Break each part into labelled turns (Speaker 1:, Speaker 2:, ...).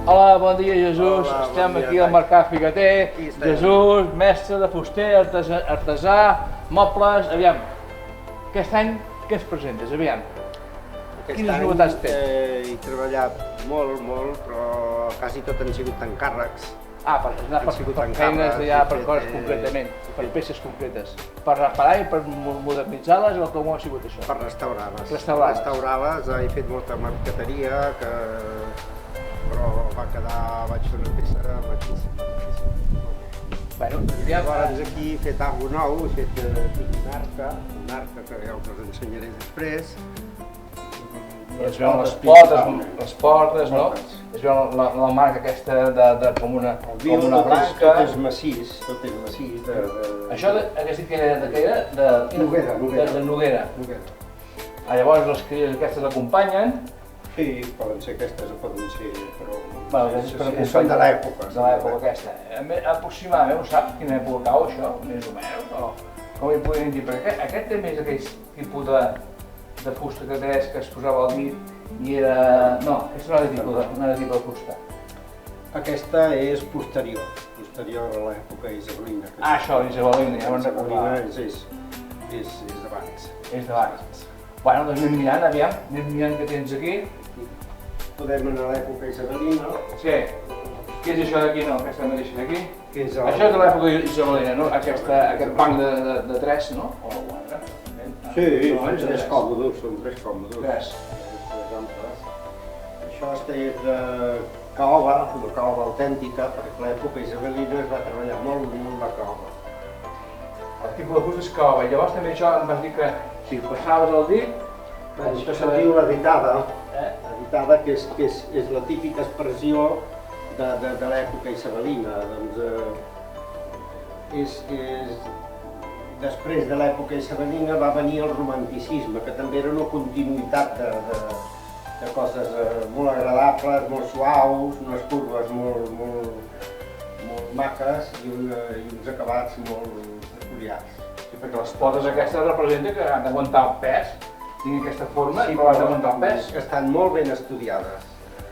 Speaker 1: Hola, bon dia Jesús,
Speaker 2: Hola,
Speaker 1: estem
Speaker 2: bon dia,
Speaker 1: aquí al Mercat Figater, Jesús, mestre de fuster, artesà, mobles, aviam, aquest any què ens presentes, aviam? Quines novetats tens?
Speaker 2: He treballat molt, però quasi tot han sigut encàrrecs.
Speaker 1: Per anar per feines ja per coses concretament, per peces concretes. Per reparar i per modernitzar-les o com ha sigut això?
Speaker 2: Per restaurar-les.
Speaker 1: Restaurar-les.
Speaker 2: He fet molta marqueteria, però vaig fer una peça maquíssima.
Speaker 1: Bueno,
Speaker 2: llavors aquí he fet alguna cosa nou, he fet un arca que ja us ensenyaré després.
Speaker 1: Es veuen les portes, no? Es veu la marca aquesta com una blanca.
Speaker 2: Tot és massís.
Speaker 1: Això hagués dit que era de què era? De Noguera. Llavors les cries aquestes l'acompanyen.
Speaker 2: Sí, poden ser aquestes o poden ser, però...
Speaker 1: Són
Speaker 2: de l'època.
Speaker 1: De l'època aquesta. Aproximadament, ho sap quina època cau això, més o menys? Com hi podríem dir? Perquè aquest té més aquell tipus de fusta que deies que es posava al dit i era... No, aquesta no era tipus de fusta.
Speaker 2: Aquesta és posterior a l'època isabelina.
Speaker 1: Això, isabelina, ja me'n recordava.
Speaker 2: És d'abans.
Speaker 1: És d'abans. Bueno, doncs anem mirant què tens aquí.
Speaker 2: Podem anar a l'època isabelina.
Speaker 1: Sí. Què és això d'aquí, no? Aquesta mateixa d'aquí? Això és de l'època isabelina, no? Aquest banc de tres, no? O de quatre.
Speaker 2: Sí, són tres còmodes. Tres amples. Això és de caoba, una caoba autèntica, perquè l'època isabelina es va treballar molt la caoba.
Speaker 1: El tipus de fusta és caoba. Llavors també això em vas dir que si passaves el dit...
Speaker 2: Això se diu la ditada, que és la típica expressió de l'època isabelina. Després de l'època isabelina va venir el romanticisme, que també era una continuïtat de coses molt agradables, molt suaus, unes curves molt maques i uns acabats molt peculiars.
Speaker 1: Sí, perquè les potes aquestes representen que han d'aguantar el pes, tinguin aquesta forma, però han d'aguantar el pes.
Speaker 2: Estan molt ben estudiades.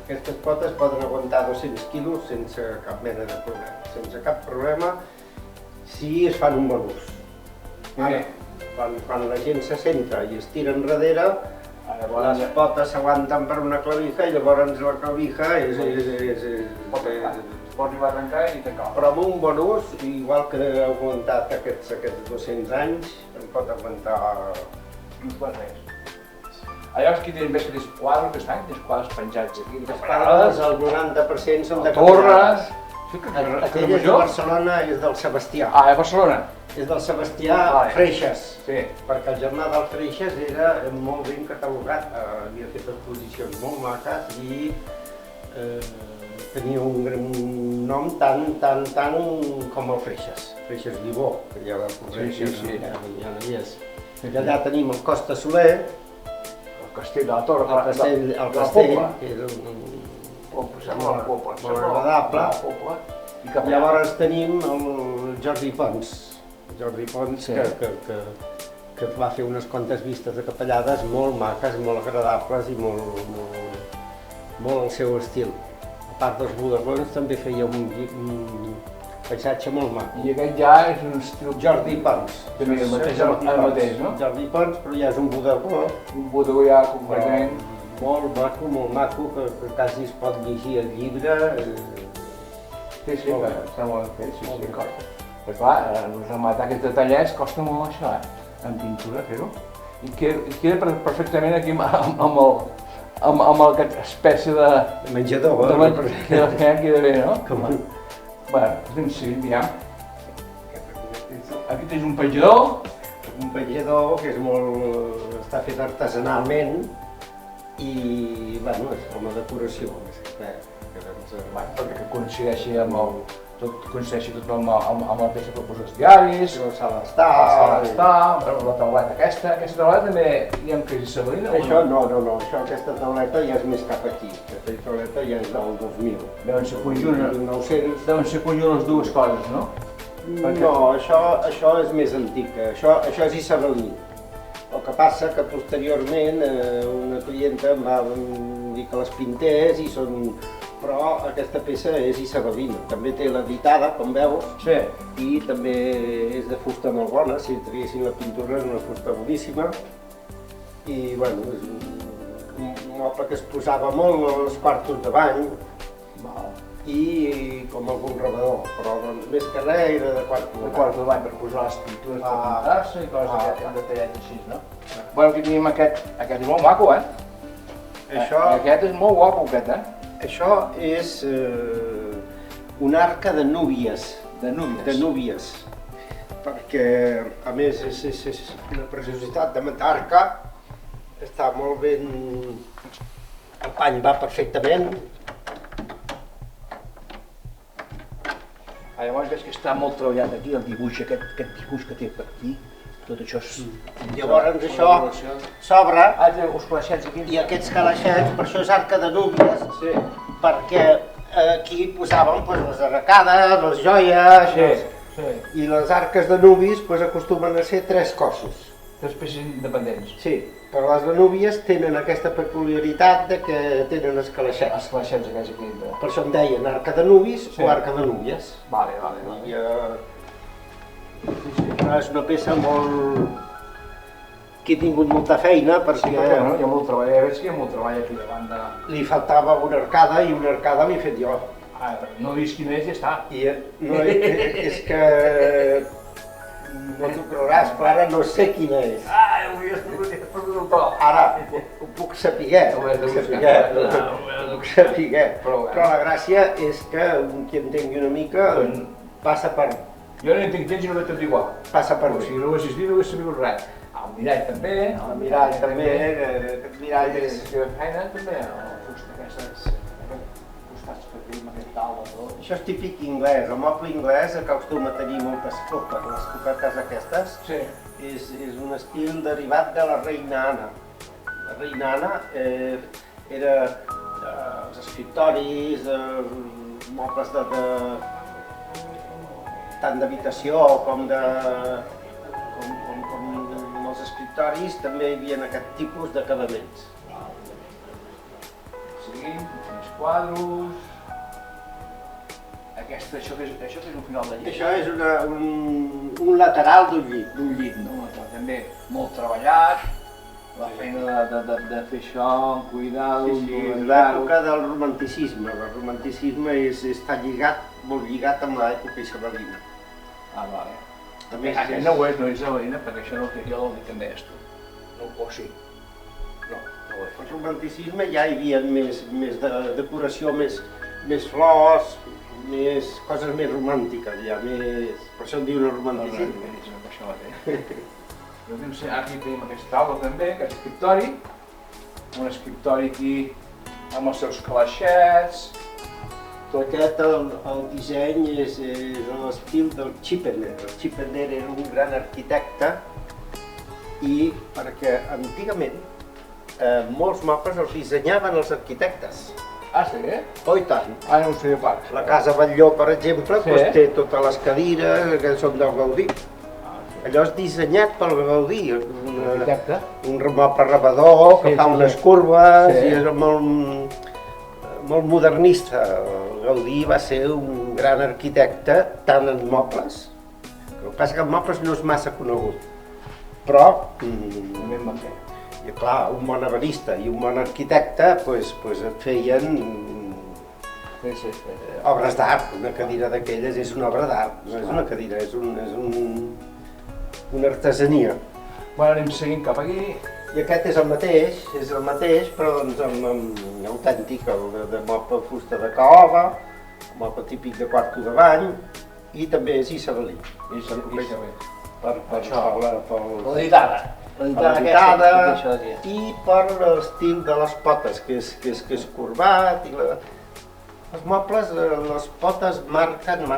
Speaker 2: Aquestes potes poden aguantar 200 quilos sense cap mena de problema. Sense cap problema si es fan un bon ús. Quan la gent se senta i es tira enrere, les potes s'aguanten per una clavija i llavors la clavija
Speaker 1: pot arribar a trencar i tancar.
Speaker 2: Però amb un bon ús, igual que ha aguantat aquests 200 anys, en pot aguantar
Speaker 1: uns quants anys. Llavors aquí tens més que tens quadres, tens quadres penjats aquí.
Speaker 2: Els quadres, el 90% són de
Speaker 1: torres.
Speaker 2: Aquell és de Barcelona i és del Sebastià.
Speaker 1: A Barcelona?
Speaker 2: És del Sebastià Freixes, perquè el germà del Freixes era molt ben catalogat, havia fet exposicions molt maques i tenia un nom tant com el Freixes, Freixes Vivó, que ja va corregir, ja no hi és. I allà tenim el Costa Soler,
Speaker 1: el castell de la Torre,
Speaker 2: el castell, que era molt agradable. Llavors tenim el Jordi Pons, que va fer unes quantes vistes de capellades molt maques, molt agradables i molt al seu estil. A part dels bodegons també feia un paisatge molt maco.
Speaker 1: I aquest ja és un estil...
Speaker 2: Jordi Pons.
Speaker 1: També el mateix, no?
Speaker 2: Jordi Pons, però ja és un bodegó.
Speaker 1: Un bodegó ja completament...
Speaker 2: Molt maco, que quasi es pot llegir el llibre.
Speaker 1: Sí, està molt ben fet, sí. Però clar, rematar aquests detallets costa molt això, en pintura fer-ho. I queda perfectament aquí amb aquesta espècie de...
Speaker 2: menjador.
Speaker 1: Queda bé, no? Bé, doncs sí, aviam. Aquí tens un penjador.
Speaker 2: Un penjador que està fet artesanalment i, bueno, és com a decoració.
Speaker 1: Perquè coincideixi amb la peça que poses diaris,
Speaker 2: la sala d'estar,
Speaker 1: la tauleta aquesta també diguem que és isabelina?
Speaker 2: Això no, aquesta tauleta ja és més cap aquí, aquesta tauleta ja és del 2000.
Speaker 1: Deuen ser conjunt les dues coses, no?
Speaker 2: No, això és més antic, això és isabelí. El que passa que posteriorment una clienta em va dir que les pintés i són però aquesta peça és isabelina. També té l'editada, com veus,
Speaker 1: Sí.
Speaker 2: i també és de fusta molt bona. Si triessin la pintura és una fusta boníssima. I, bueno, és un moble que es posava molt als quartos de bany i com algun rebedor, però doncs, més que res era de quarto de
Speaker 1: El
Speaker 2: bany.
Speaker 1: quart de bany per posar les pintures per pintar-se i coses d'aquest detallet així, no? Bueno, aquí tenim aquest és molt maco, Aquest és molt guapo,
Speaker 2: Això és una arca de núvies.
Speaker 1: De núvies.
Speaker 2: De núvies. Perquè, a més, és una preciositat de matarca. Està molt ben... El pany va perfectament.
Speaker 1: Llavors veig que està molt treballat aquí, el dibuix, aquest dibuix que té per aquí. Tot això és...
Speaker 2: Llavors això s'obre
Speaker 1: té uns calaixets aquí.
Speaker 2: i aquests calaixets, per això és arca de núvies,
Speaker 1: Sí.
Speaker 2: perquè aquí posàvem les arracades, les joies, i les arques de nuvis acostumen a ser 3 cossos.
Speaker 1: 3 peces independents.
Speaker 2: Sí, però les de núvies tenen aquesta peculiaritat de que tenen els
Speaker 1: Els
Speaker 2: calaixets.
Speaker 1: calaixets aquests aquí dintre.
Speaker 2: Per això en deien arca de nuvis
Speaker 1: Sí.
Speaker 2: o arca de núvies.
Speaker 1: Vale.
Speaker 2: I, però és una peça molt... que ha tingut molta feina
Speaker 1: Sí,
Speaker 2: perquè
Speaker 1: perquè no, hi ha molt treball, veig que hi ha molt treball aquí davant de...
Speaker 2: li faltava una arcada i una arcada l'he fet jo.
Speaker 1: No vist quina és i ja està.
Speaker 2: I no, és que no t'ho creuràs, però ara no sé quina és.
Speaker 1: Ho havies perdut el to.
Speaker 2: Ara ho puc saber,
Speaker 1: Ho has de buscar.
Speaker 2: ho puc saber.
Speaker 1: Però
Speaker 2: Però la gràcia és que un qui entengui una mica passa per
Speaker 1: Jo no entenc gens i no vaig tot igual.
Speaker 2: passa per
Speaker 1: O sigui, no ho haguessis dit, no hagués sabut res. El mirall també.
Speaker 2: el mirall també, aquest mirall és...
Speaker 1: La feina també, el fusta aquestes... Costats que tenim aquest dalt de tot.
Speaker 2: Això és típic anglès, el moble anglès acostuma a tenir moltes copes, les copetes aquestes.
Speaker 1: Sí.
Speaker 2: És un estil derivat de la reina Anna. La reina Anna era els escriptoris, mobles tant d'habitació com els escriptoris també hi havia aquest tipus d'acabaments.
Speaker 1: Seguim, uns quadros... Això que és un final de llit.
Speaker 2: Això és un lateral d'un llit.
Speaker 1: No, també molt treballat, la feina de fer això, cuidar-ho,
Speaker 2: És l'època del romanticisme. El romanticisme està molt lligat amb l'època isabelina.
Speaker 1: Vale.
Speaker 2: A més,
Speaker 1: Aquest no ho és, no és isabelina, perquè això no ho jo el que em deies tu. No, o sí? No ho és.
Speaker 2: el romanticisme ja hi havia més decoració, més flors, coses més romàntiques, ja més... Per això en diuen romanticisme.
Speaker 1: Això mateix. Aquí tenim aquesta taula també, aquest escriptori. Un escriptori aquí amb els seus calaixets.
Speaker 2: Tot aquest, el disseny és l'estil del Chippendale. El Chippendale era un gran arquitecte i perquè antigament molts mobles els dissenyaven els arquitectes.
Speaker 1: Sí?
Speaker 2: Oh, i tant.
Speaker 1: No ho sé pas.
Speaker 2: La Casa Batlló, per exemple, té totes les cadires que són del Gaudí. Allò és dissenyat pel Gaudí, un moble rebedor que fa unes curves i és molt modernista. El Gaudí va ser un gran arquitecte, tant en mobles, el que passa que en mobles no és massa conegut, però i clar, un bon ebenista i un bon arquitecte et feien obres d'art. Una cadira d'aquelles és una obra d'art, no és una cadira, és una artesania.
Speaker 1: Bueno, anem seguint cap aquí.
Speaker 2: I aquest és el mateix, però doncs amb autèntic, de moble fusta de caoba, moble típic de quarto de bany, i també és isabelí. Per
Speaker 1: L'editada.
Speaker 2: I per l'estil de les potes, que és corbat. Els mobles, les potes marquen
Speaker 1: El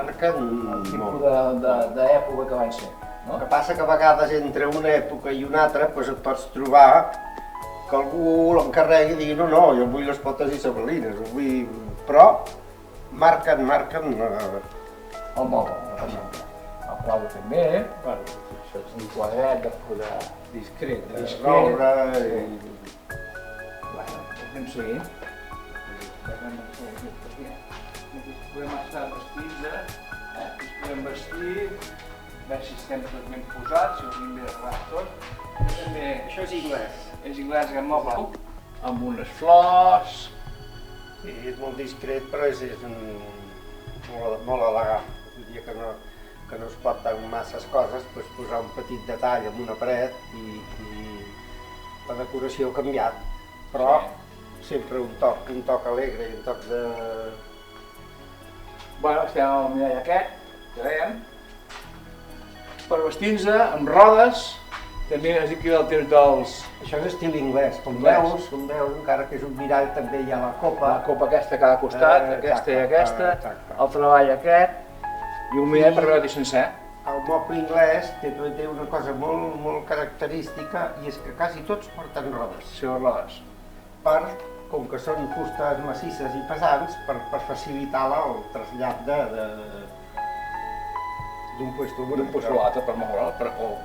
Speaker 1: tipus d'època que van ser.
Speaker 2: El que passa que a vegades entre una època i una altra et pots trobar que algú l'encarregui i digui no, jo vull les potes isabelines, però marquen
Speaker 1: El moble, el quadre també, això és un quadret de poder
Speaker 2: discret, d'obra.
Speaker 1: Bueno, anem seguint. Aquí podem estar vestits, aquí es podem vestir, veure si estem tots ben posats, si ho tenim ben arreglat tot. També
Speaker 2: Això és anglès.
Speaker 1: és anglès aquest moble, amb unes flors.
Speaker 2: Sí, és molt discret, però és molt elegant. Vull dir que no es porten masses coses, doncs posar un petit detall en una paret i la decoració ha canviat. Però sempre un toc alegre i un toc de...
Speaker 1: Bueno, estem al mirall aquest, que dèiem, per vestir-nos amb rodes, també és aquí del temps dels...
Speaker 2: Això és estil anglès, com
Speaker 1: Anglès.
Speaker 2: veus, encara que és un mirall també hi ha la copa.
Speaker 1: La copa aquesta a cada costat, aquesta i aquesta,
Speaker 2: exacte.
Speaker 1: el treball aquest, i un mirall per veure-hi sencer.
Speaker 2: El moble anglès té una cosa molt característica i és que quasi tots porten rodes.
Speaker 1: Sí, les rodes.
Speaker 2: Com que són fustes massisses i pesants, per facilitar el trasllat d'un puesto a
Speaker 1: Un puesto a l'altre per moure'l, o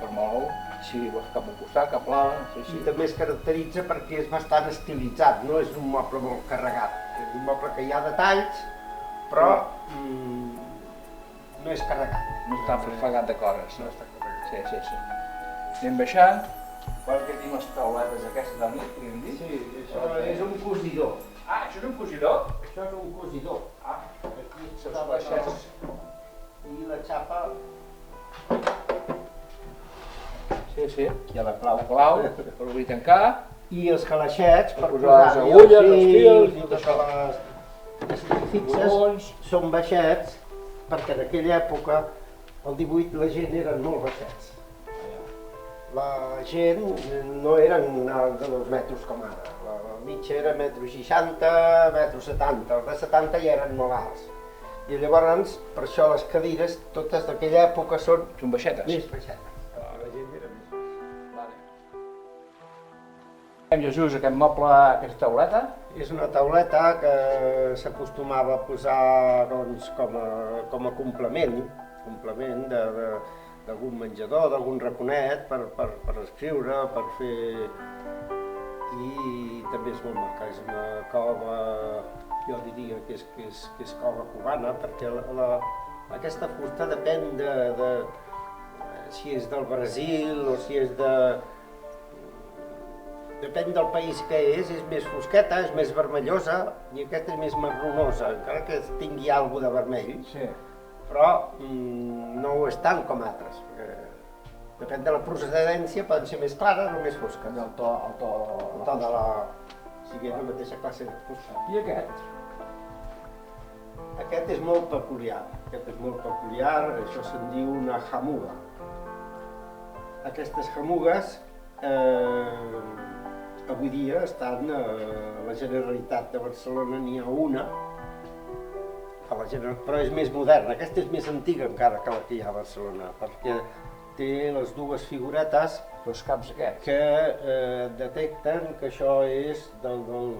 Speaker 1: per moure'l, si vols cap a un costat, cap a l'altre,
Speaker 2: I també es caracteritza perquè és bastant estilitzat, no és un moble molt carregat. És un moble que hi ha detalls, però no és carregat.
Speaker 1: No està fregat de coses.
Speaker 2: No està carregat.
Speaker 1: Sí. Anem baixant. Veure que tenim les tauletes aquestes del nit, podríem dir?
Speaker 2: Sí, això és un cosidor.
Speaker 1: Ah, això és un cosidor?
Speaker 2: Això és un cosidor.
Speaker 1: Aquí
Speaker 2: Se'ls
Speaker 1: se'ls baixets.
Speaker 2: I la xapa...
Speaker 1: Sí.
Speaker 2: Hi ha la clau.
Speaker 1: La clau, per obrir i tancar.
Speaker 2: I els calaixets per
Speaker 1: posar les
Speaker 2: posar-hi
Speaker 1: agulles, els
Speaker 2: fils
Speaker 1: fils,
Speaker 2: i
Speaker 1: tot
Speaker 2: totes les... Si fixes,
Speaker 1: Colons.
Speaker 2: són baixets perquè en aquella època, el 18, la gent eren molt baixets. La gent no eren de 2 metres com ara. La mitja era 1,60 m, 1,70 m. Els de 70 ja eren molt alts. I llavors, per això les cadires, totes d'aquella època són
Speaker 1: Són baixetes.
Speaker 2: més baixetes. La gent era més baixa.
Speaker 1: Jesús, aquest moble, aquesta tauleta.
Speaker 2: És una tauleta que s'acostumava a posar doncs, com a complement d'algun menjador, d'algun raconet per escriure, per fer... I també és molt maca, és una cova, jo diria que és cova cubana, perquè aquesta fusta depèn de si és del Brasil o si és de... Depèn del país que és més fosqueta, és més vermellosa i aquesta és més marronosa, encara que tingui alguna de vermell.
Speaker 1: Sí.
Speaker 2: Però no ho és tant com altres, perquè depèn de la procedència, poden ser més clares o més fosques.
Speaker 1: El to
Speaker 2: de la... sigui la mateixa classe de fusta.
Speaker 1: I aquest?
Speaker 2: Aquest és molt peculiar, això se'n diu una jamuga. Aquestes jamugues avui dia estan a la Generalitat de Barcelona, n'hi ha una, però és més moderna, aquesta és més antiga encara que la que hi ha a Barcelona, perquè té les dues figuretes
Speaker 1: Els caps aquests.
Speaker 2: que detecten que això és del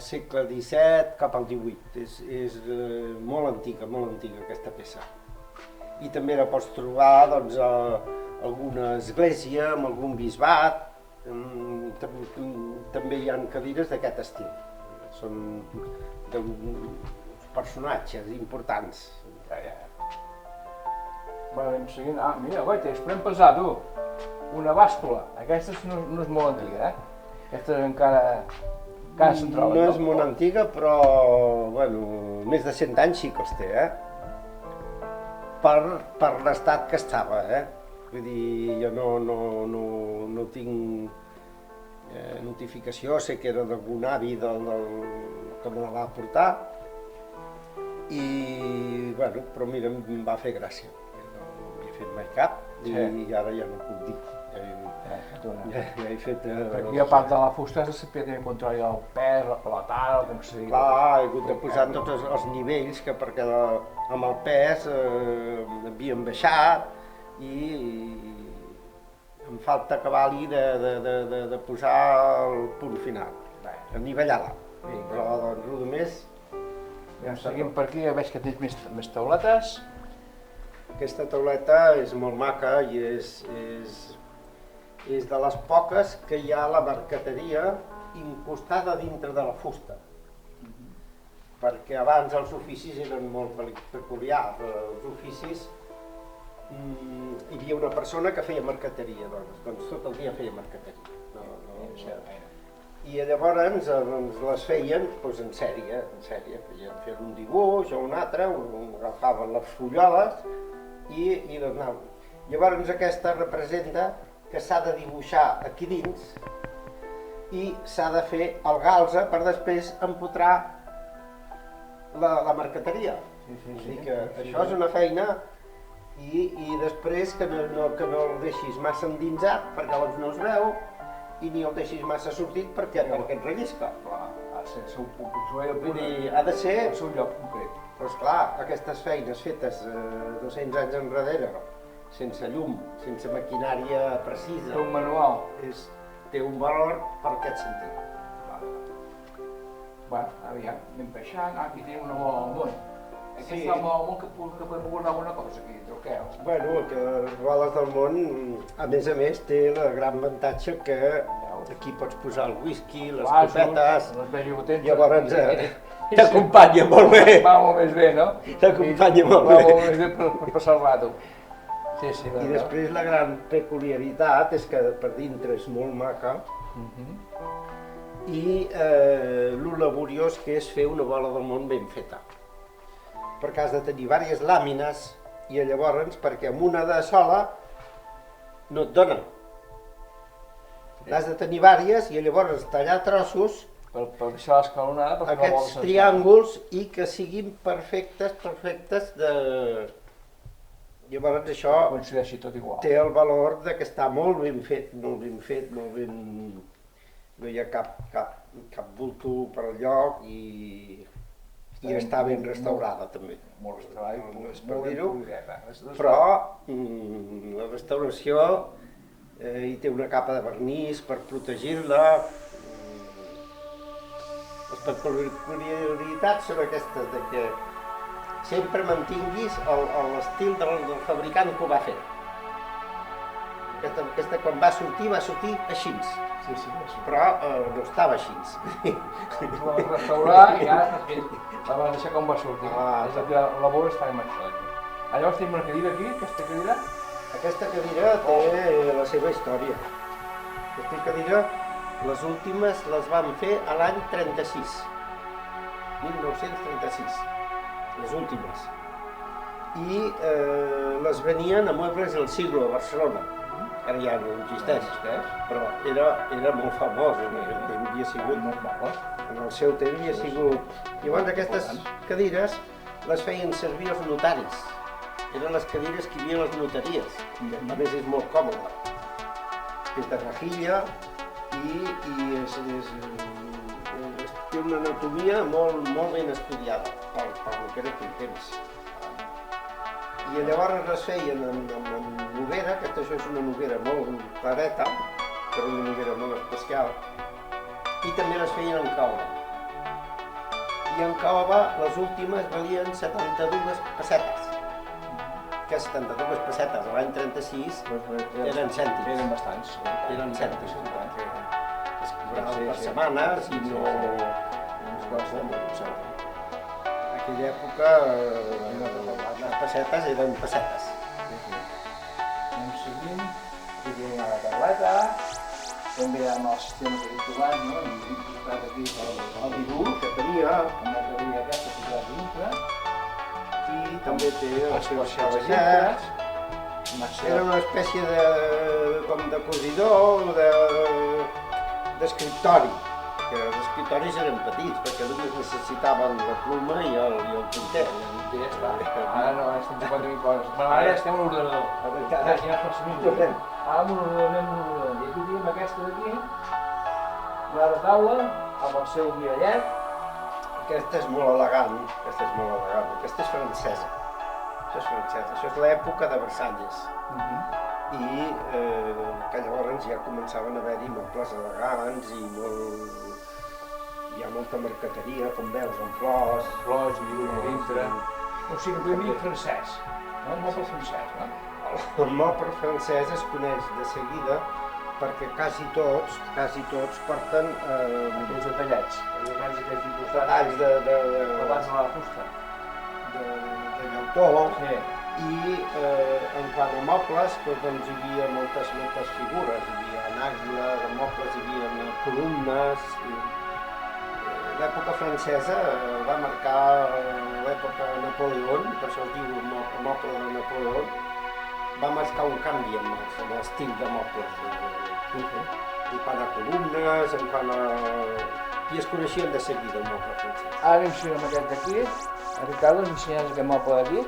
Speaker 2: segle XVII cap al XVIII. És molt antiga aquesta peça. I també la pots trobar doncs, a alguna església, amb algun bisbat. També hi ha cadires d'aquest estil. Són personatges importants.
Speaker 1: Bueno, anem seguint. Ah, mira, goita, ens podem passar, tu. Una bàscula. Aquesta no és molt antiga, Aquesta encara se'n troba.
Speaker 2: No és molt antiga, però, bueno, més de 100 anys sí que els té, Per l'estat que estava, Vull dir, jo no tinc notificació, sé que era d'algun avi que me la va portar. I, bueno, però mira, em va fer gràcia. No havia fet mai cap i ara ja no puc dir. Ja he fet...
Speaker 1: Perquè a part de la fusta has de saber també controlar el pes, la tala, com se digui.
Speaker 2: Clar, he hagut de posar tots els nivells, perquè amb el pes havien baixat i em falta acabar-hi de posar el punt final, anivellar-la. Però doncs, el més...
Speaker 1: Seguim per aquí, veig que tens més tauletes.
Speaker 2: Aquesta tauleta és molt maca i és de les poques que hi ha la marqueteria incrustada dintre de la fusta. perquè abans els oficis eren molt peculiars. Els oficis, hi havia una persona que feia marqueteria, doncs tot el dia feia marqueteria. I llavors les feien en sèrie, feien un dibuix o un altre, agafaven les fulloles i les anaven. Llavors aquesta representa que s'ha de dibuixar aquí dins i s'ha de fer el galze per després empotrar la marqueteria. Això és una feina i després que no el deixis massa endinsat perquè no es veu i ni el deixis massa sortit perquè et rellisca.
Speaker 1: Ha de ser el seu punt,
Speaker 2: Ha de ser...
Speaker 1: el seu lloc concret.
Speaker 2: Però esclar, aquestes feines fetes 200 anys enrere, sense llum, sense maquinària precisa...
Speaker 1: Té un manual.
Speaker 2: Té un valor per aquest sentit.
Speaker 1: Bueno, aviam, anem baixant, aquí tenim una bola del món.
Speaker 2: Sí.
Speaker 1: Aquesta bola del món que podem guardar alguna cosa aquí dintre, o què?
Speaker 2: Bueno, que les boles del món, a més, té el gran avantatge que aquí pots posar el whisky, les copetes...
Speaker 1: Les vegi potents.
Speaker 2: Llavors t'acompanya molt bé.
Speaker 1: Va molt més bé, no?
Speaker 2: T'acompanya molt bé.
Speaker 1: Va molt més bé per passar el rato. Sí,
Speaker 2: I després la gran peculiaritat és que per dintre és molt maca i lo laboriós que és fer una bola del món ben feta. Perquè has de tenir diverses làmines i llavors perquè amb una de sola no et dona. N'has de tenir diverses i llavors tallar trossos
Speaker 1: per deixar l'escalonada,
Speaker 2: aquests triànguls i que siguin perfectes de... Llavors això
Speaker 1: coincideixi tot igual.
Speaker 2: té el valor de que està molt ben fet, molt ben... No hi ha cap bulto per al lloc i està ben restaurada també.
Speaker 1: Molt restaurada i
Speaker 2: No és per dir-ho,
Speaker 1: polideta.
Speaker 2: però la restauració hi té una capa de vernís per protegir-la. Les peculiaritats són aquestes de que sempre mantinguis l'estil del fabricant que ho va fer. Aquesta quan va sortir així.
Speaker 1: Sí,
Speaker 2: però no estava així.
Speaker 1: La vas restaurar i ara la vas deixar com va sortir. És a dir, la bola està amb això. Llavors tenim una cadira aquí, aquesta cadira.
Speaker 2: Aquesta cadira té la seva història. Aquesta cadira, les últimes les van fer a l'any 36. 1936. Les últimes. I les venien a Muebles del Siglo, a Barcelona. Ara ja no existeix, però era molt famós, en el seu temps havia sigut. En el seu temps havia sigut. Llavors aquestes cadires les feien servir els notaris. Eren les cadires que hi havia a les notaries. A més és molt còmode. És de rejilla i té una anatomia molt ben estudiada per el que era aquell temps. I llavors les feien amb noguera, aquesta és una noguera molt clareta, però una noguera molt especial, i també les feien en caoba. I en caoba les últimes valien 72 pessetes. Que 72 pessetes a l'any 36 eren cèntims.
Speaker 1: Eren bastants.
Speaker 2: Eren cèntims. Es cobraven per setmanes i no... En aquella època les pessetes eren pessetes.
Speaker 1: Anem seguint, aquí tenim la tauleta, també amb el sistema que he trobat, no? Hem posat aquí el dibuix,
Speaker 2: Que tenia,
Speaker 1: amb la cadira aquesta que posat dintre,
Speaker 2: i també té els seus
Speaker 1: xavallets.
Speaker 2: xavallets. Era una espècie com de cosidor, d'escriptori. Que els escriptoris eren petits, perquè només necessitaven la pluma i el tinter.
Speaker 1: Ja està. Ara no, estem 50.000 coses. Bueno, ara ja estem a l'ordenador. Ja es facilita. Ara amb un ordenador. I aquí tenim aquesta d'aquí, la taula, amb el seu mirallet.
Speaker 2: Aquesta és molt elegant, aquesta és francesa. Això és l'època de Versalles. I que llavors ja començaven a haver-hi mobles elegants i hi ha molta marqueteria, com veus, amb flors.
Speaker 1: Flors i llibres dintre. O sigui, que podem dir francès, no? El moble francès, no?
Speaker 2: El moble francès es coneix de seguida perquè quasi tots porten
Speaker 1: Aquells detallets. talls d'aquest tipus de...
Speaker 2: talls
Speaker 1: Abans de la fusta.
Speaker 2: de llautó.
Speaker 1: Sí.
Speaker 2: I en quant a mobles, doncs hi havia moltes figures. Hi havia àguila, de mobles, hi havia columnes. L'època francesa va marcar l'època de Napoleó, per això es diu el moble de Napoleó, va marcar un canvi en l'estil de mobles. En quant a columnes, en quant a... I es coneixien de seguida el moble francès.
Speaker 1: Ara ensenyem aquest d'aquí. Ricardo, ens ensenyes aquest moble d'aquí.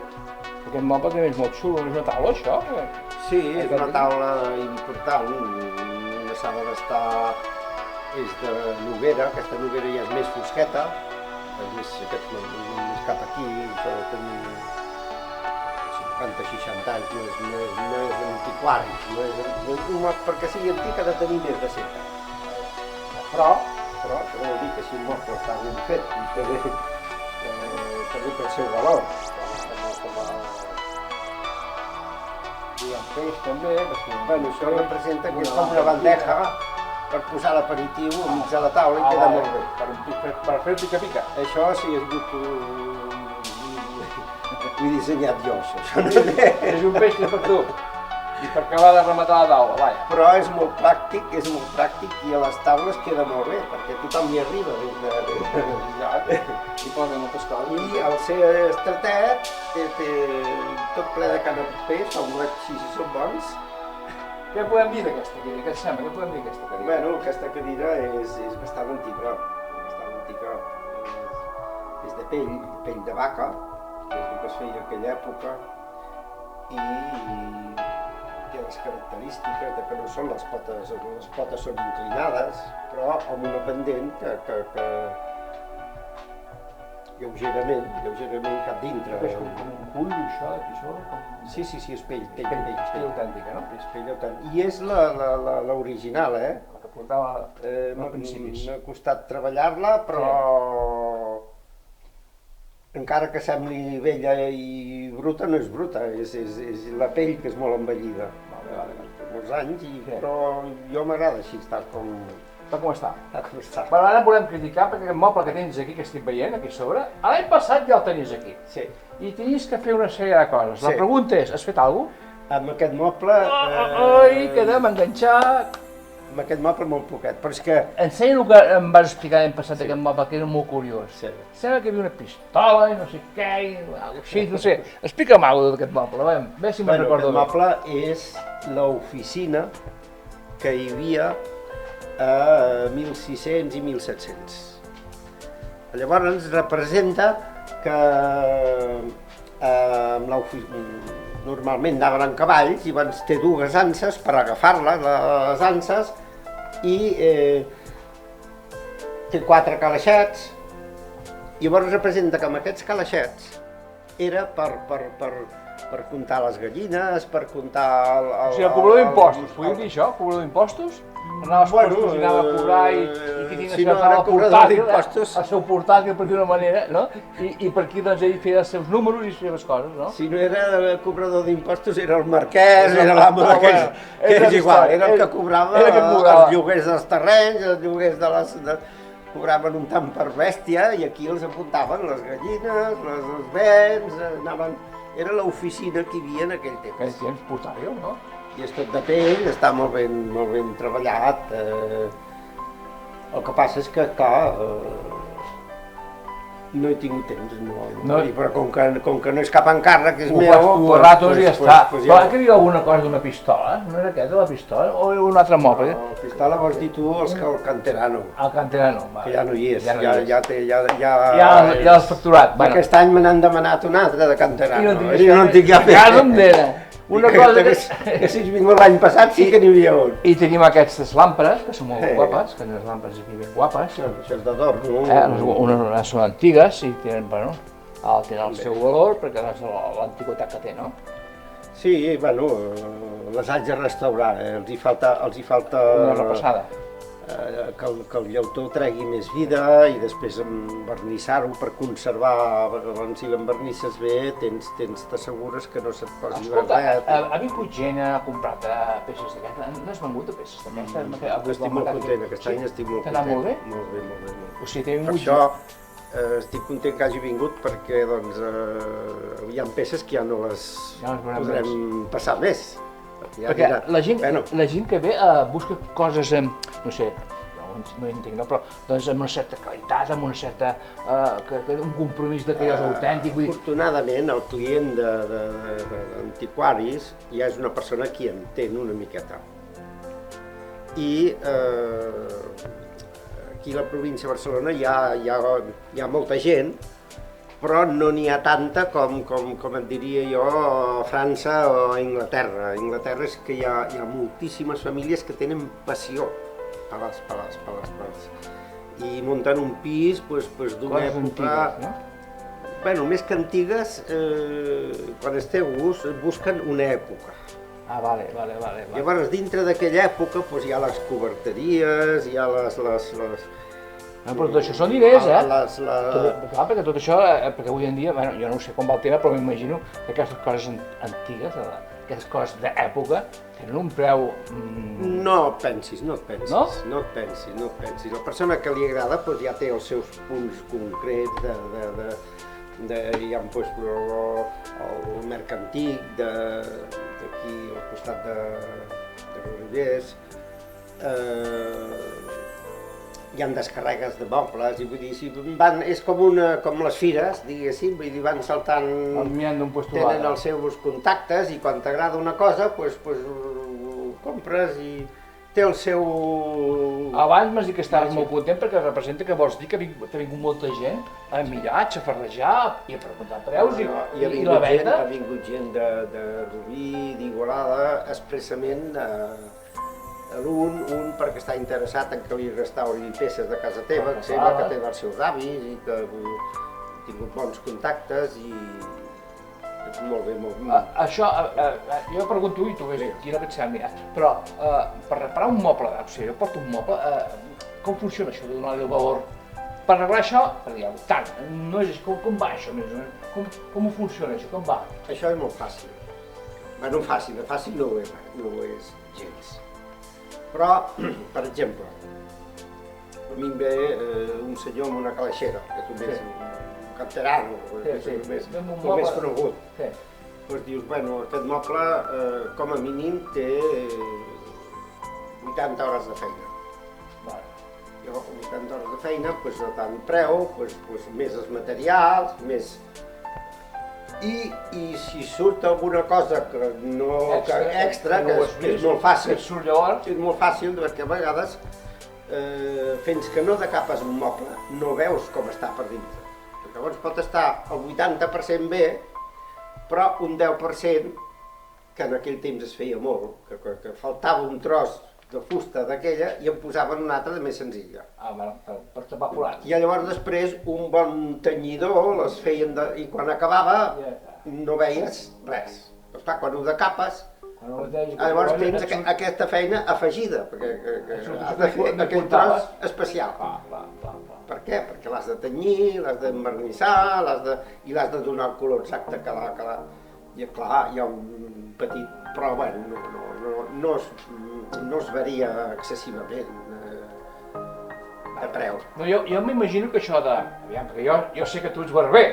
Speaker 1: Aquest moble també és molt xulo, és una taula això?
Speaker 2: Sí, és una taula important. Una sala d'estar és de noguera, aquesta noguera ja és més fosqueta, més cap aquí, això de tenir 50-60 anys, no és antiquari, perquè sigui antic ha de tenir més de 100 anys. Però això vol dir que si un moble està ben fet i també té el seu valor.
Speaker 1: I el peix també, perquè...
Speaker 2: Bueno, això representa que és com una bandeja per posar l'aperitiu enmig de la taula i queda molt bé.
Speaker 1: Per fer el pica-pica.
Speaker 2: Això sí, és ho he dissenyat jo, això no és...
Speaker 1: És un peix que és per tu. I per acabar de rematar la taula, vaja.
Speaker 2: Però és molt pràctic i a les taules queda molt bé, perquè tothom hi arriba.
Speaker 1: I poden moltes coses.
Speaker 2: I al ser estretet, té tot ple de canapés, els bolets si són bons.
Speaker 1: Què podem dir d'aquesta cadira? Què et sembla? Què podem dir d'aquesta cadira?
Speaker 2: Bueno, aquesta cadira és bastant antiga. És de pell de vaca, que és el que es feia en aquella època, i té les característiques de que no són les potes són inclinades, però amb una pendent que lleugerament cap dintre.
Speaker 1: És com un cull, això, d'aquí sobre?
Speaker 2: Sí, és pell
Speaker 1: autèntica, no?
Speaker 2: És pell autèntica. I és l'original,
Speaker 1: La que portava
Speaker 2: M'ha
Speaker 1: als principis.
Speaker 2: costat treballar-la, però encara que sembli vella i bruta, no és bruta, és la pell que és molt envellida. Molts anys, però jo m'agrada així, tal com està.
Speaker 1: Però ara volem criticar perquè aquest moble que tens aquí, que estic veient, aquí sobre, l'any passat ja el tenies aquí.
Speaker 2: Sí.
Speaker 1: I tenies que fer una sèrie de coses. La pregunta és, has fet alguna cosa?
Speaker 2: Amb aquest moble...
Speaker 1: Ai, quedem enganxat!
Speaker 2: Amb aquest moble molt poquet, però és que...
Speaker 1: Ensenya el que em vas explicar l'any passat d'aquest moble, que era molt curiós. Sembla que hi havia una pistola i no sé què, i així, no sé. Explica'm alguna cosa d'aquest moble, a veure si me'n recordo bé.
Speaker 2: Aquest moble és l'oficina que hi havia a 1600 i 1700. Llavors representa que normalment anaven en cavalls i té dues anses per agafar-les, les anses, i té 4 calaixets. Llavors representa que amb aquests calaixets era per comptar les gallines, per comptar...
Speaker 1: O sigui, el cobrador d'impostos, podríem dir això? Cobrador d'impostos? Anava als postos i anava a cobrar i qui tingués el seu portàtil per d'una manera, no? I per aquí doncs ell feia els seus números i les seves coses, no?
Speaker 2: Si no era cobrador d'impostos era el marquès, era l'amo d'aquells, que és igual, era el que cobrava els lloguers dels terrenys, els lloguers de les... cobraven un tant per bèstia i aquí els apuntaven les gallines, els bens, anaven... Era l'oficina que hi havia en aquell temps.
Speaker 1: Aquell temps, portàtil, no?
Speaker 2: I és tot de pell, està molt ben treballat. El que passa és que, clar, no he tingut temps, però com que no és cap encàrrec, que és meu...
Speaker 1: Ho fas tu a ratos i ja està. Però que hi havia alguna cosa d'una pistola? No era aquesta, la pistola? O un altre moble?
Speaker 2: La pistola vols dir tu el canterano.
Speaker 1: El canterano, va.
Speaker 2: Que ja no hi és,
Speaker 1: ja l'has facturat.
Speaker 2: Aquest any me n'han demanat un altre de canterano.
Speaker 1: I no en tinc ja fet. Ja em dena. Una cosa
Speaker 2: que si has vingut l'any passat sí que n'hi havia un.
Speaker 1: I tenim aquestes làmperes, que són molt guapes, que tenen làmperes aquí ben guapes.
Speaker 2: Això és d'adorno.
Speaker 1: Unes són antigues i tenen, bueno, tenen el seu valor perquè és l'antiguitat que té, no?
Speaker 2: Sí, bueno, les haig de restaurar, els hi falta...
Speaker 1: Una repassada.
Speaker 2: que el llautó tregui més vida i després envernissar-ho per conservar, perquè si l'envernisses bé t'assegures que no se't posi verdet.
Speaker 1: Ha vingut gent, ha comprat peces d'aquestes, no has vengut peces d'aquestes?
Speaker 2: Estic molt content, aquest any estic molt content.
Speaker 1: T'ha anat molt bé?
Speaker 2: Molt bé, molt bé.
Speaker 1: O sigui,
Speaker 2: Per això estic content que hagi vingut perquè doncs hi ha peces que ja no les podrem passar més.
Speaker 1: Perquè la gent que ve busca coses, no sé, no entenc, no, però doncs amb una certa qualitat, amb una certa... un compromís que allò és autèntic.
Speaker 2: Afortunadament, el client d'antiquaris ja és una persona que entén una miqueta. I aquí a la província de Barcelona hi ha molta gent, però no n'hi ha tanta com et diria jo a França o a Anglaterra. A Anglaterra és que hi ha moltíssimes famílies que tenen passió per les i munten un pis d'una època... Bueno, més que antigues, quan esteu busquen una època.
Speaker 1: Ah, vale.
Speaker 2: Llavors, dintre d'aquella època hi ha les coberteries, hi ha les...
Speaker 1: Però tot això són diners, Clar, perquè tot això, perquè avui en dia, jo no sé com va el tema, però m'imagino que aquestes coses antigues, aquestes coses d'època, tenen un preu...
Speaker 2: No et pensis. No et pensis. La persona que li agrada ja té els seus punts concrets hi ha el Merc Antic d'aquí al costat de Granollers. Hi ha descàrregues de mobles i vull dir, és com les fires, diguéssim, vull dir, van saltant, tenen els seus contactes i quan t'agrada una cosa, ho compres i té el seu...
Speaker 1: Abans m'has dit que estaves molt content perquè representa que vols dir que ha vingut molta gent a mirar, a xafardejar i a preguntar preus i la venda.
Speaker 2: Ha vingut gent de Rubí, d'Igualada, expressament un perquè està interessat en que li restaurin peces de casa teva, que té els seus avis i que ha tingut bons contactes i és molt bé, molt bé.
Speaker 1: Això, jo pregunto i tu ves quina que et sembli, però per reparar un moble, o sigui, jo porto un moble, com funciona això de donar-li el valor? Per arreglar això, per dir, tant, no és així, com va això més o menys? Com funciona això, com va?
Speaker 2: Això és molt fàcil. Bueno, fàcil no ho és gens. Però, per exemple, a mi em ve un senyor amb una calaixera, que és un canterano, és el més conegut. Doncs dius, bueno, aquest moble com a mínim té 80 hores de feina. Llavors, 80 hores de feina, a tant preu, més els materials, més... I si surt alguna cosa extra, que és molt fàcil, perquè a vegades, fins que no decapes un moble, no veus com està per dintre. Llavors pot estar el 80% bé, però un 10%, que en aquell temps es feia molt, que faltava un tros de fusta d'aquella i en posaven una altra de més senzilla.
Speaker 1: Per tapar forats.
Speaker 2: I llavors després un bon tenyidor les feien i quan acabava no veies res. Doncs clar, quan ho decapes, llavors tens aquesta feina afegida, perquè has de fer aquell tros especial. Per què? Perquè l'has de tenyir, l'has d'envernissar i l'has de donar el color exacte que l'ha. I clar, hi ha un petit, però bueno, no es varia excessivament de preu.
Speaker 1: Jo m'imagino que això de... Aviam, perquè jo sé que tu ets barber,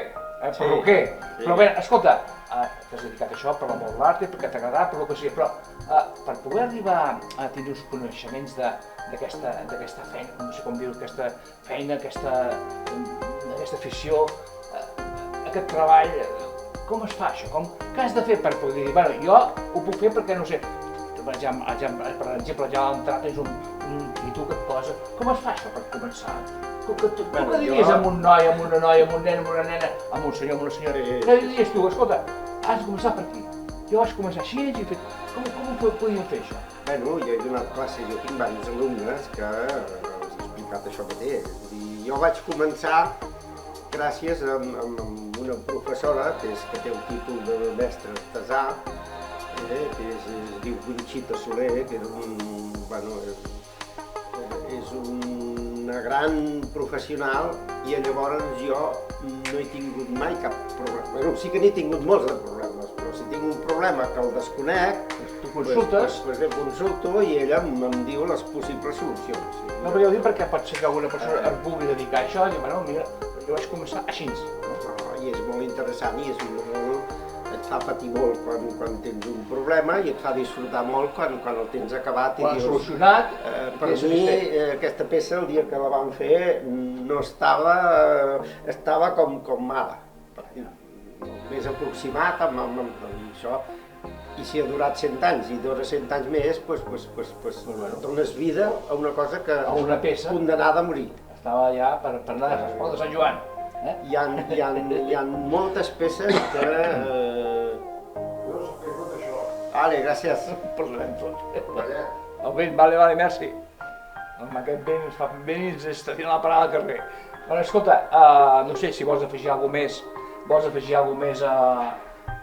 Speaker 1: perruquer, però bé, escolta, t'has dedicat a això per l'amor de l'art, perquè t'agrada, per el que sigui, però per poder arribar a tenir uns coneixements d'aquesta feina, no sé com dir, aquesta feina, aquesta afició, aquest treball, com es fa això? Què has de fer per poder dir, bueno, jo ho puc fer perquè, no sé, per exemple, ja a l'entrada tens un títol que et posa, com es fa això per començar? Com que diries amb un noi, amb una noia, amb un nen, amb una nena, amb un senyor, amb una senyora, què diries tu, escolta, has de començar per aquí. Jo vaig començar així i he fet, com podíem fer això?
Speaker 2: Bueno, jo he donat classes, jo tinc diversos alumnes que els he explicat això mateix. Jo vaig començar gràcies a una professora que té el títol de mestre artesà, que es diu Conxita Soler, que és és una gran professional i llavors jo no he tingut mai cap problema. Bueno, sí que n'he tingut molts de problemes, però si tinc un problema que el desconec,
Speaker 1: tu consultes,
Speaker 2: doncs bé, consulto i ella em diu les possibles solucions.
Speaker 1: No, però jo ho dic perquè pot ser que alguna persona es vulgui dedicar a això i dir, bueno, mira, jo vaig començar així.
Speaker 2: I és molt interessant i és molt... et fa patir molt quan tens un problema i et fa disfrutar molt quan el tens acabat i
Speaker 1: dius... solucionat...
Speaker 2: Per mi, aquesta peça, el dia que la vam fer, no estava com ara. Més aproximat amb això. I si ha durat 100 anys i dura 100 anys més, doncs dones vida a una cosa que...
Speaker 1: A una peça.
Speaker 2: Condenada a morir.
Speaker 1: Estava ja per anar a l'Esport de Sant Joan.
Speaker 2: Hi ha moltes peces que... Vale, gràcies.
Speaker 1: Parlarem tots. El vent, vale, merci. Amb aquest vent ens fa vent i ens està tirant la parada al carrer. Bueno, escolta, no sé si vols afegir alguna cosa més,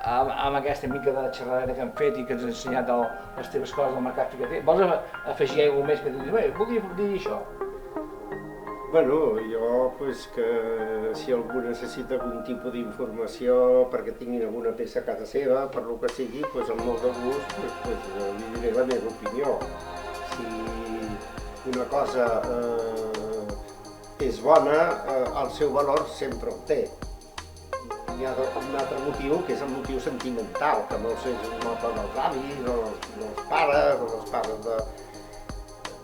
Speaker 1: amb aquesta mica de xerradeta que hem fet i que ens has ensenyat les teves coses del mercat ficater. Vols afegir alguna més que et digui, puc dir això?
Speaker 2: Bueno, jo, que si algú necessita algun tipus d'informació perquè tinguin alguna peça a casa seva, per lo que sigui, amb molt de gust, li diré la meva opinió. Si una cosa és bona, el seu valor sempre el té. Hi ha un altre motiu, que és el motiu sentimental, que no sé, és un moble dels avis, o dels pares, o dels pares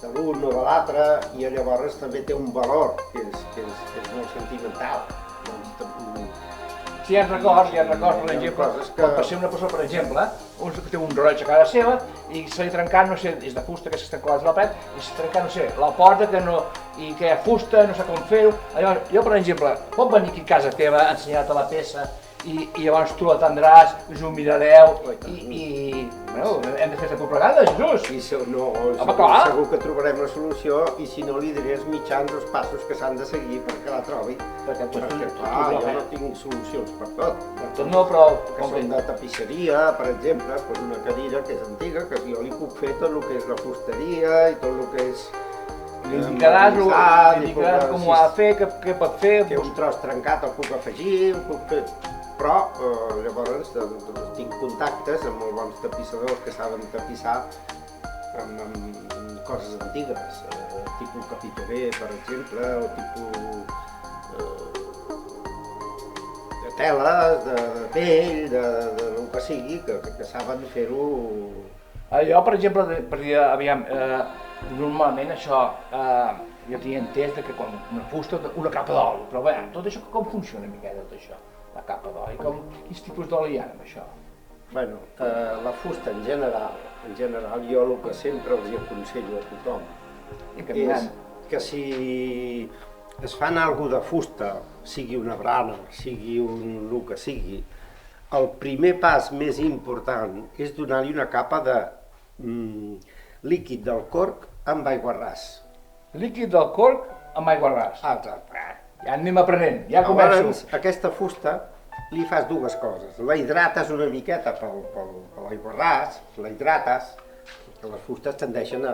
Speaker 2: de l'un o de l'altre, i llavors també té un valor que és molt sentimental.
Speaker 1: Sí, hi ha records, per exemple, pot ser una persona, per exemple, que té un rellotge a casa seva i se li trencat, no sé, és de fusta, que s'estan colats a la paret, i s'ha trencat, no sé, la porta i que hi ha fusta, no sé com fer-ho. Llavors, jo, per exemple, pot venir aquí a casa teva, ensenyar-te la peça, i llavors tu l'atendràs, us ho mirareu i bueno, hem de fer aquesta propaganda, Jesús!
Speaker 2: Segur que trobarem la solució i si no li diré els mitjans, els passos que s'han de seguir perquè la trobi. Perquè clar, jo no tinc solucions per tot.
Speaker 1: No, però...
Speaker 2: Que són de tapisseria, per exemple, una cadira que és antiga, que jo li puc fer tot el que és la fusteria i tot el que és...
Speaker 1: Li indicaràs com ho ha de fer, què pot fer...
Speaker 2: Que un tros trencat el puc afegir, però llavors tinc contactes amb molt bons tapissadors que saben tapissar amb coses antigues, tipus capiteler, per exemple, o tipus de teles, de pell, del que sigui, que saben fer-ho.
Speaker 1: Jo, per exemple, aviam, normalment això, jo tenia entès que quan una fusta, una capa d'oli, però bé, tot això com funciona una miqueta, tot això? La capa d'oli, quins tipus d'oli hi ha amb això?
Speaker 2: Bueno, la fusta en general, jo el que sempre els aconsello a tothom és que si es fan alguna de fusta, sigui una brana, sigui el que sigui, el primer pas més important és donar-li una capa de líquid del corc amb aiguarràs.
Speaker 1: Líquid del corc amb aiguarràs?
Speaker 2: Exacte.
Speaker 1: Ja anem aprenent, ja començo.
Speaker 2: Llavors, aquesta fusta li fas dues coses. La hidrates una miqueta per l'aiguarràs, la hidrates, perquè les fustes tendeixen a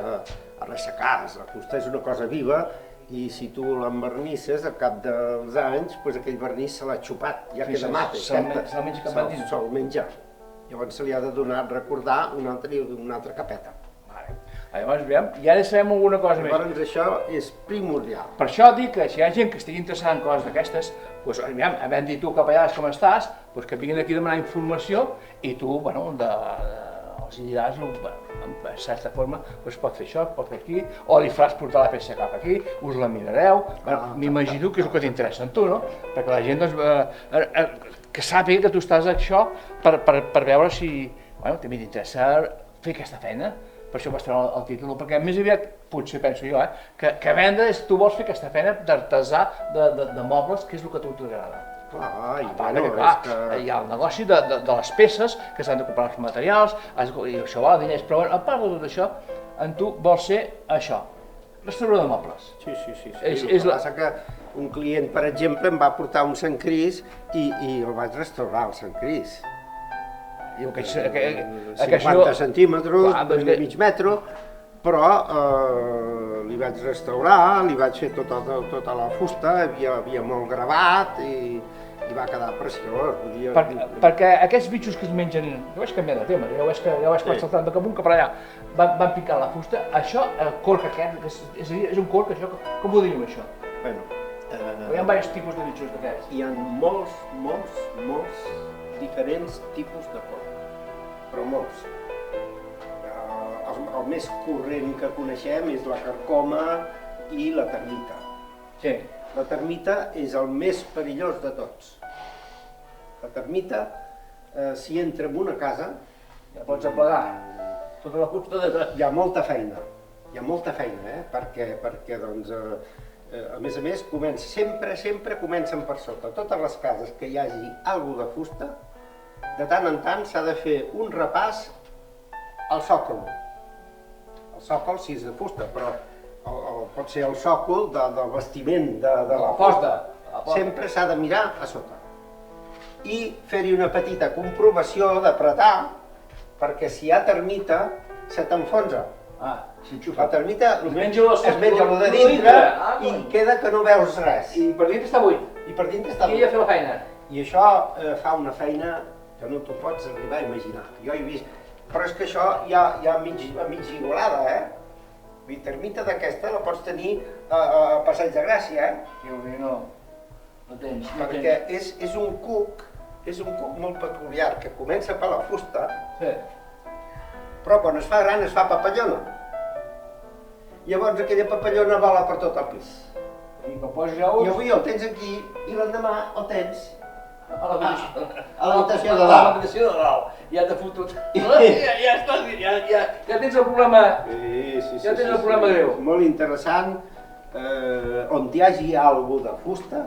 Speaker 2: ressecar. La fusta és una cosa viva i si tu l'envernisses, al cap dels anys, aquell vernís se l'ha xupat, ja queda mate.
Speaker 1: Se'l menja cap endins.
Speaker 2: Se'l menja. Llavors se li ha de donar, recordar, una altra capeta.
Speaker 1: Llavors, veiem, ja ara sabem alguna cosa més.
Speaker 2: Llavors això és primordial.
Speaker 1: Per això dic que si hi ha gent que estigui interessada en coses d'aquestes, doncs, havent dit tu cap allà com estàs, que vinguin aquí a demanar informació i tu, bueno, els diràs, en certa forma, pot fer això, pot fer aquí, o li faràs portar la peça cap aquí, us la mirareu, m'imagino que és el que t'interessa en tu, no? Perquè la gent, que sàpiga que tu estàs això per veure si, bueno, també t'interessa fer aquesta feina. Per això vaig treure el títol, perquè més aviat, potser penso jo, que vendre és tu vols fer aquesta feina d'artesà de mobles, que és el que a tu t'agrada. Hi ha el negoci de les peces, que s'han de comprar els materials, i això val diners, però a part de tot això, en tu vols ser això, restaurador de mobles.
Speaker 2: Sí. El que passa que un client, per exemple, em va portar un Sant Cris i el vaig restaurar, el Sant Cris. 50 centímetres, mig metro, però li vaig restaurar, li vaig fer tota la fusta, havia molt gravat i va quedar preciós.
Speaker 1: Perquè aquests bitxos que es mengen, jo vaig canviar de tema, ja ho vaig passar tant de cap que per allà van picar la fusta, això, el corc aquest, és un corc, això, com ho diu això?
Speaker 2: Bueno,
Speaker 1: Hi ha diversos tipus de bitxos d'aquests.
Speaker 2: hi ha molts diferents tipus de porc, però molts. El més corrent que coneixem és la carcoma i la termita.
Speaker 1: Sí.
Speaker 2: La termita és el més perillós de tots. La termita, si entra en una casa,
Speaker 1: Ja pots aplegar tota la fusta de...
Speaker 2: hi ha molta feina. Hi ha molta feina, perquè doncs, a més, sempre comencen per sota. Totes les cases que hi hagi alguna de fusta, de tant en tant s'ha de fer un repàs al sòcol. El sòcol sí és de fusta, però pot ser el sòcol del bastiment de la porta. Sempre s'ha de mirar a sota. I fer-hi una petita comprovació d'apretar, perquè si hi ha termita, se t'enfonsa. La termita es menja el de dintre i queda que no veus res.
Speaker 1: I per dintre està buit.
Speaker 2: I per dintre està
Speaker 1: buit. I ja fer la feina.
Speaker 2: I això fa una feina que no t'ho pots arribar a imaginar. Jo he vist... Però és que això ja mig igualada, Vull dir, termita d'aquesta la pots tenir a Passeig de Gràcia,
Speaker 1: No tens.
Speaker 2: Perquè és un cuc molt peculiar, que comença per la fusta, però quan es fa gran es fa papallona. Llavors aquella papallona vola per tot el pis.
Speaker 1: I quan poses ous...
Speaker 2: I avui el tens aquí i l'endemà el tens
Speaker 1: a
Speaker 2: l'habitació de dalt.
Speaker 1: A l'habitació de dalt. Ja t'ha fotut. Ja estàs... Ja tens el problema... Ja tens el problema greu.
Speaker 2: Molt interessant, on hi hagi alguna de fusta,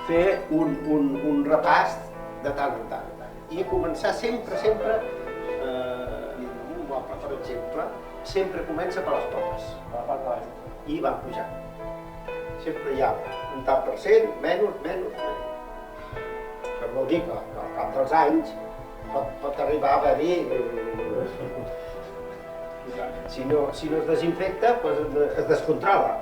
Speaker 2: fer un repàs de tant en tant. I començar sempre, un moble, per exemple, sempre comença per les potes.
Speaker 1: A la part de baix.
Speaker 2: I va pujant. Sempre hi ha un tant per cent, menys. Això vol dir que al cap dels anys pot arribar a haver-hi... Si no es desinfecta, es descontrola.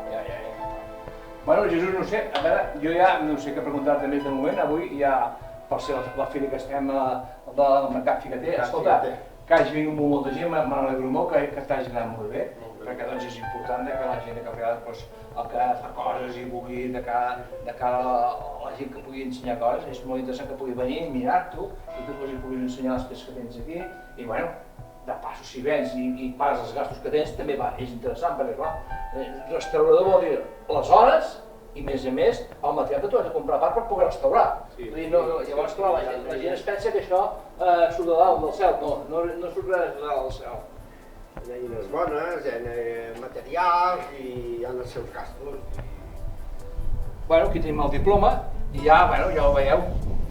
Speaker 1: Bueno, Jesús, no sé, a veure, jo ja no sé què preguntar-te més de moment, avui ja, per ser la fira que estem del Mercat Figater, escolta, que hagi vingut molta gent, m'alegro molt que t'hagi anat molt bé, perquè doncs és important que la gent que el que fa coses i vulgui de cara a la gent que pugui ensenyar coses, és molt interessant que pugui venir, mirar-t'ho, i tu puguis ensenyar les peces que tens aquí, i bueno, de passo, si vens i pagues els gastos que tens, també és interessant, perquè clar, restaurador vol dir les hores i més a més el material que tu has de comprar a part per poder restaurar. Llavors, clar, la gent es pensa que això surt de dalt del cel, no surt res de dalt del cel.
Speaker 2: Hi ha eines bones, hi ha materials i hi ha els seus gastos.
Speaker 1: Bueno, aquí tenim el diploma i ja ho veieu.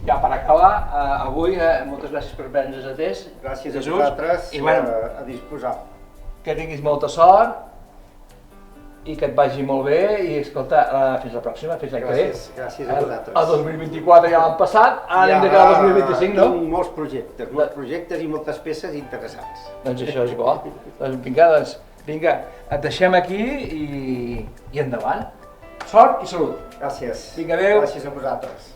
Speaker 1: Ja per acabar, avui, moltes gràcies per haver-nos atès.
Speaker 2: Gràcies a vosaltres, a disposar.
Speaker 1: Que tinguis molta sort i que et vagi molt bé i escolta, fins la pròxima, fins l'any que ve.
Speaker 2: Gràcies a vosaltres.
Speaker 1: El 2024 ja l'han passat, ara hem de quedar el 2025, no?
Speaker 2: Tinc molts projectes i moltes peces interessants.
Speaker 1: Doncs això és igual. Doncs vinga, et deixem aquí i endavant. Sort i salut.
Speaker 2: Gràcies.
Speaker 1: Vinga, adéu.
Speaker 2: Gràcies a vosaltres.